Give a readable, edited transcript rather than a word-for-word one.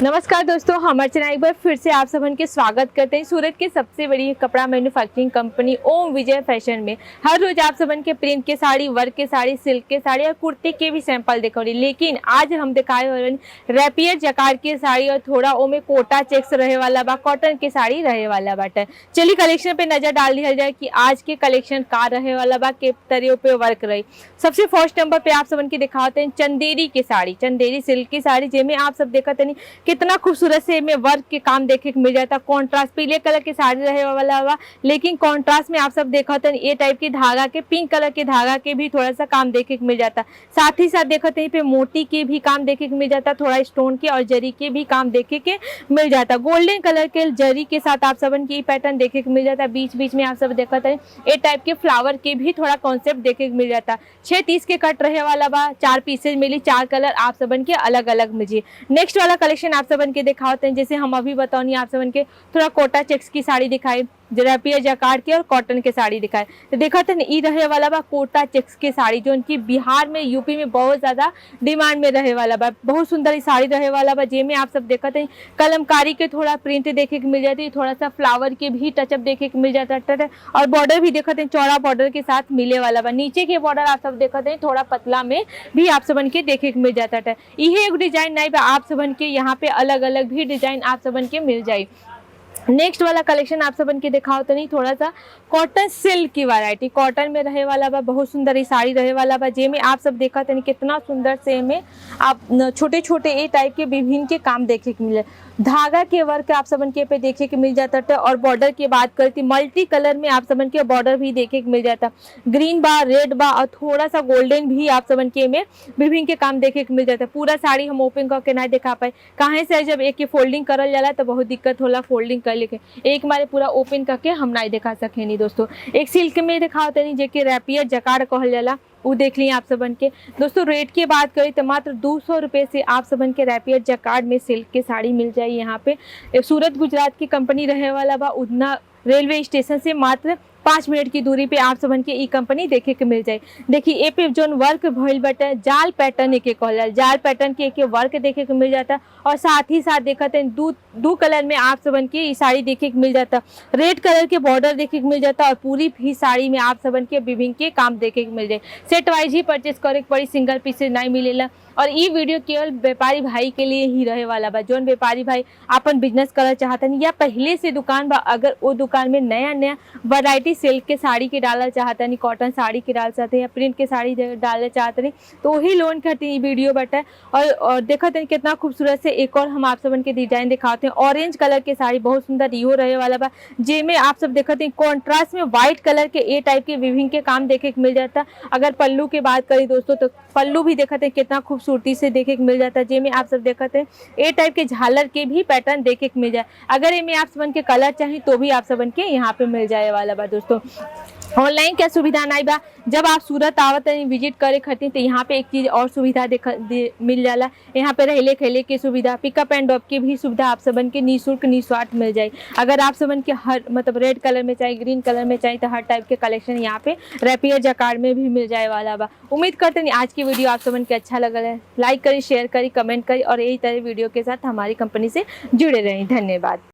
नमस्कार दोस्तों, हमारे चैनल एक बार फिर से आप सबन के स्वागत करते हैं। सूरत की सबसे बड़ी कपड़ा मैन्युफैक्चरिंग कंपनी ओम विजय फैशन में हर रोज आप सबन के प्रिंट के साड़ी, वर्क के साड़ी, सिल्क के साड़ी और कुर्ती के भी सैंपल दिखाई। लेकिन आज हम दिखाए रैपियर जकार की साड़ी और थोड़ा ओमे कोटा चेक्स रहे वाला बा, कॉटन की साड़ी रहे वाला बाटे। चलिए कलेक्शन पे नजर डाल दिया जाए कि आज के कलेक्शन का रहे वाला बा, के तरियों पे वर्क रही। सबसे फर्स्ट नंबर पे आप सबन के दिखाते हैं चंदेरी की साड़ी, चंदेरी सिल्क की साड़ी, जिसमें आप सब देखते नहीं कितना खूबसूरत से में वर्क के काम देखे को मिल जाता। कॉन्ट्रास्ट पीले कलर की साड़ी रहे वाला हुआ, लेकिन कॉन्ट्रास्ट में आप सब देखते हैं ये टाइप की धागा के, पिंक कलर के धागा के भी थोड़ा सा काम देखे को मिल जाता। साथ ही साथ देखते हैं पे मोती के भी काम देखे को मिल जाता, थोड़ा स्टोन के और जरी के भी काम देखे के मिल जाता। गोल्डन कलर के जरी के साथ आप सबन की पैटर्न देखे को मिल जाता। बीच बीच में आप सब देखते हैं ये टाइप के फ्लावर के भी थोड़ा कॉन्सेप्ट देखे को मिल जाता। 6:30 के कट रहे वाला बा, 4 पीसेज मिली, 4 कलर आप सबन के अलग अलग मिली। नेक्स्ट वाला कलेक्शन आप सबन के दिखाते हैं, जैसे हम अभी बताऊंगी आप सबन के थोड़ा कोटा चेक्स की साड़ी दिखाई, रैपियर जकार्ड की और कॉटन के साड़ी दिखाए। तो देखा था ई रहे वाला बा कोटा चेक्स की साड़ी, जो उनकी बिहार में, यूपी में बहुत ज्यादा डिमांड में रहे वाला बा। बहुत सुंदर साड़ी रहे वाला बा, जेमें आप सब देखते हैं कलमकारी के थोड़ा प्रिंट देखे को मिल जाती है, थोड़ा सा फ्लावर के भी टचअप देखे को मिल जाता है और बॉर्डर भी देखते हैं चौड़ा बॉर्डर के साथ मिले वाला बा। नीचे के बॉर्डर आप सब देखते हैं थोड़ा पतला में भी आप सबन के देखे को मिल जाता है। यही एक डिजाइन नहीं बा, आप सबन के यहाँ पे अलग अलग भी डिजाइन आप सबन के मिल जाए। नेक्स्ट वाला कलेक्शन आप सबन के दिखाओ तो नहीं, थोड़ा सा कॉटन सिल्क की वैरायटी, कॉटन में रहे वाला बा, बहुत सुंदर ये साड़ी रहे वाला बा, जे में आप सब देखा तो नहीं कितना सुंदर से में आप छोटे छोटे ए टाइप के विभिन्न के काम देखे के मिले। धागा के वर्क आप सबन के पे देखे के मिल जाता है। और बॉर्डर की बात करती, मल्टी कलर में आप सबन के बॉर्डर भी देखे के मिल जाता, ग्रीन बा, रेड बा और थोड़ा सा गोल्डन भी आप सबन के में विभिन्न के काम देखे के मिल जाता है। पूरा साड़ी हम ओपन करके नहीं दिखा पाए, कहाँ से जब एक फोल्डिंग करल जाला तो बहुत दिक्कत होला फोल्डिंग कर लेके, एक मारे पूरा ओपन करके हम नहीं दिखा सके नहीं दोस्तों। एक सिल्क में दिखाते नहीं, जेके रैपियर जकार्ड कहल जाला, वो देख ली आप सबन के। दोस्तों रेट की बात करें तो मात्र 200 रुपये से आप सबन के रैपियर जकार्ड में सिल्क की साड़ी मिल जाए। यहाँ पे सूरत गुजरात की कंपनी रहे वाला बा, उतना रेलवे स्टेशन से मात्र 5 मिनट की दूरी पे आप सबन के ई कंपनी देखे के मिल जाए। देखिए ए पे जोन वर्क भइल बटे जाल पैटर्न के कहल, जाल पैटर्न के वर्क देखे के मिल जाता। और साथ ही साथ देखते हैं दो कलर में आप सबन की ई साड़ी देखे के मिल जाता, रेड कलर के बॉर्डर देखे के मिल जाता और पूरी भी साड़ी में आप सबन के विभिन्न के काम देखे के मिल जाए। सेट वाइज ही परचेस करे पड़ी, सिंगल पीसेज नहीं मिलेला। और ये वीडियो केवल व्यापारी भाई के लिए ही रहे वाला बा, जोन व्यापारी भाई अपन बिजनेस करना चाहते हैं या पहले से दुकान बा, अगर वो दुकान में नया नया वैरायटी सिल्क के साड़ी के डालना चाहते हैं, कॉटन साड़ी के डाल सकते हैं या प्रिंट के साड़ी डालना चाहते हैं, तो वही लोन करते हैं वीडियो बटा। और देखते हैं कितना खूबसूरत से एक और हम आप सबन के डिजाइन दिखाते हैं। ऑरेंज कलर के साड़ी बहुत सुंदर इहो रहे वाला बा, जेमें आप सब देखते हैं कॉन्ट्रास्ट में व्हाइट कलर के ए टाइप के विभिन्न के काम देखे को मिल जाता। अगर पल्लू की बात करें दोस्तों तो पल्लू भी देखते हैं कितना खूबसूरती से देखे को मिल जाता है, जेमें आप सब देखते हैं ए टाइप के झालर के भी पैटर्न देखे को मिल जाए। अगर इनमें आप सबन के कलर चाहिए तो भी आप सबन के यहाँ पे मिल जाए वाला बा। दोस्तों ऑनलाइन क्या सुविधा नहीं बा, जब आप सूरत आवत विजिट करे खातिर तो यहाँ पे एक चीज और सुविधा मिल जाला, यहाँ पे रहले खेले की सुविधा, पिकअप एंड ड्रॉप की भी सुविधा आप सबन के निःशुल्क निस्वार्थ मिल जाए। अगर आप सबन के हर मतलब रेड कलर में चाहिए, ग्रीन कलर में चाहिए, तो हर टाइप के कलेक्शन यहाँ पे रैपियर जकार्ड में भी मिल जाए वाला बा। उम्मीद करते हैं आज की वीडियो आप सबन के अच्छा लगा है, लाइक करी, शेयर करी, कमेंट करी और यही तरह वीडियो के साथ हमारी कंपनी से जुड़े रहें। धन्यवाद।